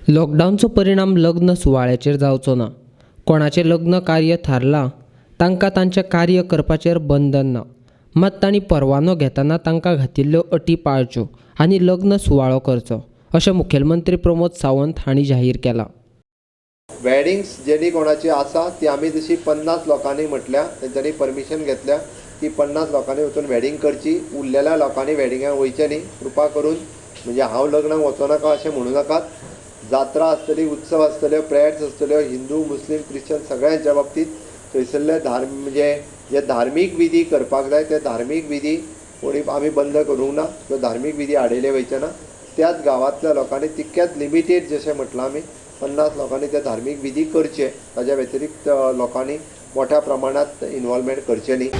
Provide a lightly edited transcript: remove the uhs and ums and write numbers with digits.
लॉकडाऊनचो परिणाम लग्न सुवाळ्याचेर जावचो ना। कोणाचें लग्न कार्य थारलां तांकां तांचें कार्य करपाचेर बंधन ना, मात तांणी परवानो घेतना तांकां घातिल्ल्यो अटी पाळच्यो आनी लग्न सुवाळो करचो, अशें मुखेलमंत्री प्रमोद सावंत हांणी जाहीर केलां। वेडिंग्स जेली कोणाची आसा ती आमी जशी 50 लोकांनी म्हटल्या, तेंच्यांनी परमिशन घेतल्या की 50 लोकांनी वचून वेडिंग करची। उरलेल्या लोकांनी वेडिंगाक वयचें न्ही। कृपा करून म्हणजे हांव लग्नाक वचो नाका अशें म्हणू नाकात। जात्रा आसतली, उत्सव आसतल्यो, प्रेयर्स आसतल्यो, हिंदू मुस्लीम क्रिश्चन सगळ्यांच्या बाबतीत थंयसरले म्हणजे जे धार्मीक विधी करपाक जाय ते धार्मीक विधी कोणी आमी बंद करूंक ना, त्यो धार्मीक विधी आडयले वयचे ना। त्याच गांवांतल्या लोकांनी तितक्याच लिमिटेड जशें म्हटलां आमी 50 लोकांनी ते धार्मीक विधी करचे, ताच्या व्यतिरिक्त लोकांनी मोठ्या प्रमाणात इन्वॉल्वमेंट करचें न्ही।